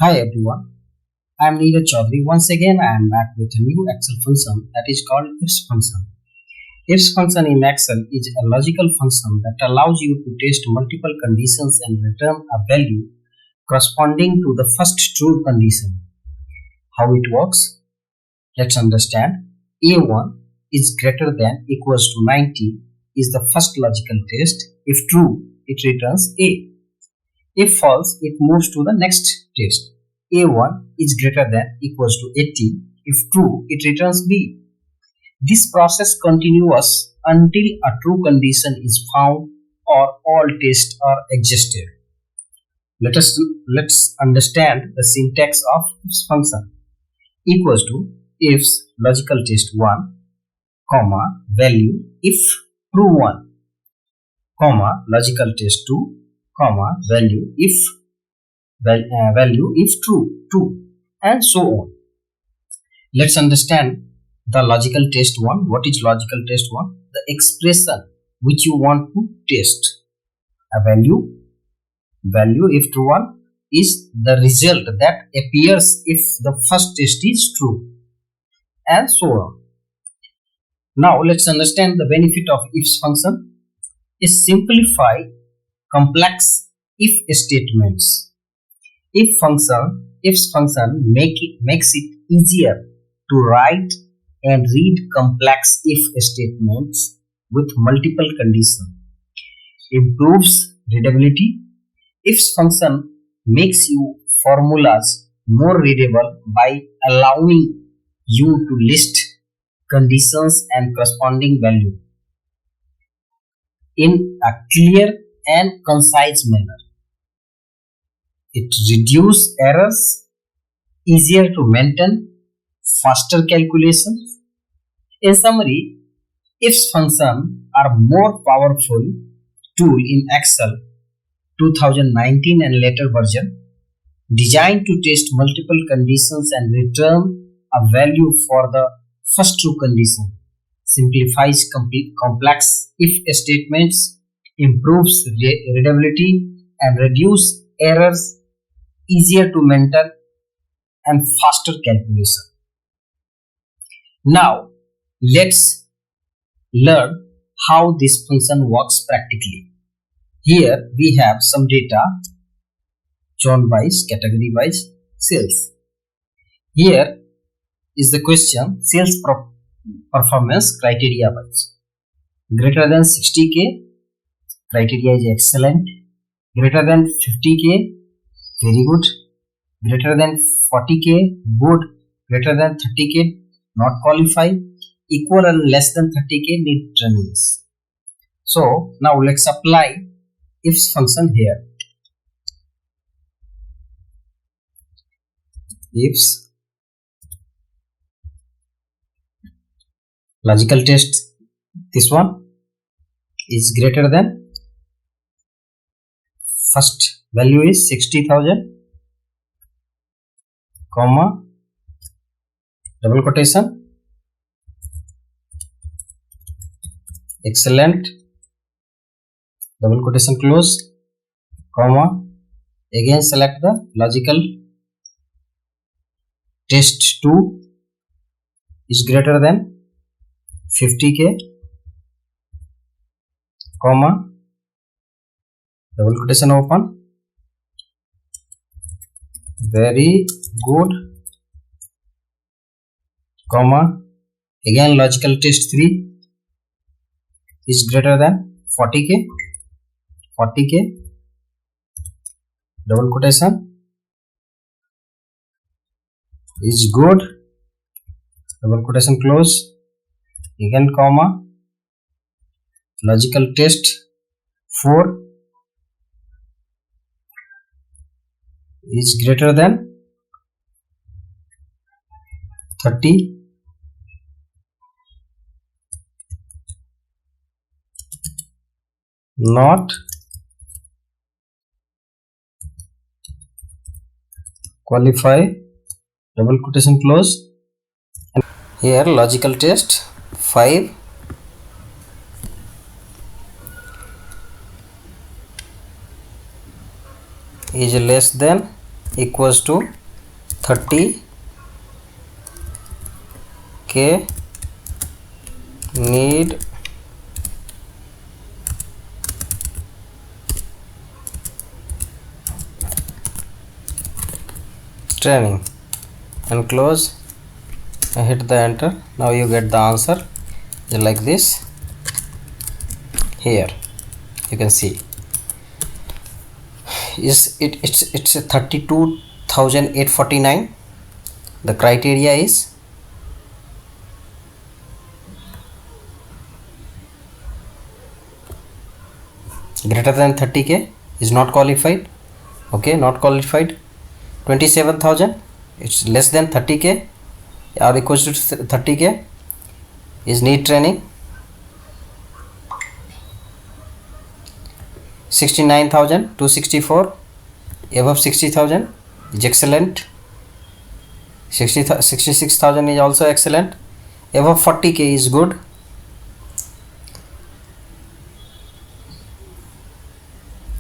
Hi everyone, I am Neeraj Chaudhary. Once again, I am back with a new Excel function that is called ifs function. Ifs function in Excel is a logical function that allows you to test multiple conditions and return a value corresponding to the first true condition. How it works? Let's understand. A1 is greater than equals to 90 is the first logical test. If true, it returns A. If false, it moves to the next test. A1 is greater than equals to 80. If true, it returns B. This process continues until a true condition is found or all tests are exhausted. Let's understand the syntax of ifs function. Equals to ifs logical test 1, comma value if true 1, comma logical test 2, comma value if true 2, and so on. Let's understand the logical test 1. What is logical test 1? The expression which you want to test. A value if true 1 is the result that appears if the first test is true, and so on. Now let's understand the benefit of ifs function. Is simplify complex if statements. Ifs function makes it easier to write and read complex if statements with multiple conditions. Improves readability. Ifs function makes you formulas more readable by allowing you to list conditions and corresponding value in a clear and concise manner. It reduces errors, easier to maintain, faster calculations. In summary, ifs functions are more powerful tool in Excel 2019 and later version, designed to test multiple conditions and return a value for the first true condition. Simplifies complex if statements, improves readability, and reduce errors, easier to maintain, and faster calculation. Now let's learn how this function works practically. Here we have some data zone wise, category wise, sales. Here is the question, sales performance criteria wise. Greater than 60k, criteria is excellent. Greater than 50k, very good. Greater than 40k, good. Greater than 30k, not qualify. Equal and less than 30k, need trainings. So now let's apply ifs function here. Ifs logical test, this one is greater than, first value is 60,000, comma double quotation, excellent, double quotation close, comma, again select the logical test 2 is greater than 50k, comma, double quotation open, very good, comma, again logical test 3 is greater than 40k, double quotation, is good, double quotation close, again comma, logical test 4 is greater than 30, not qualify, double quotation close. Here logical test 5 is less than equals to 30k need training, and close and hit the enter. Now you get the answer like this. Here you can see it's 32,849. The criteria is greater than 30k is not qualified. Okay, not qualified. 27,000, it's less than 30k or equals to 30k is need training. 69,264 above 60,000 is excellent. 66,000 is also excellent. Above 40k is good.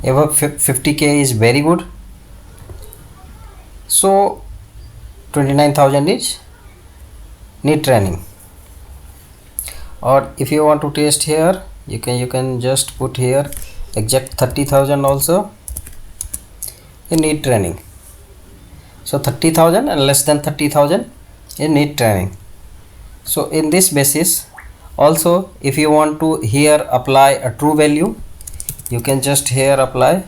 Above 50k is very good. So 29,000 is need training. Or if you want to test here, you can just put here exact 30,000 also in need training. So 30,000 and less than 30,000 in need training. So in this basis also, if you want to here apply a true value, you can just here apply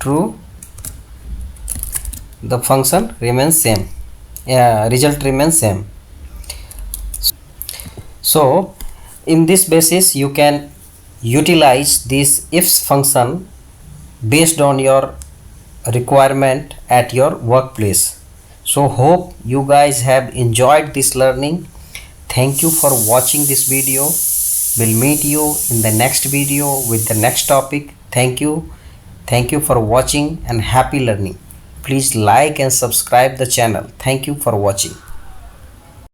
true, the function remains same, result remains same. So in this basis you can utilize this ifs function based on your requirement at your workplace. So hope you guys have enjoyed this learning. Thank you for watching this video. We'll meet you in the next video with the next topic. Thank you for watching and happy learning. Please like and subscribe the channel. Thank you for watching.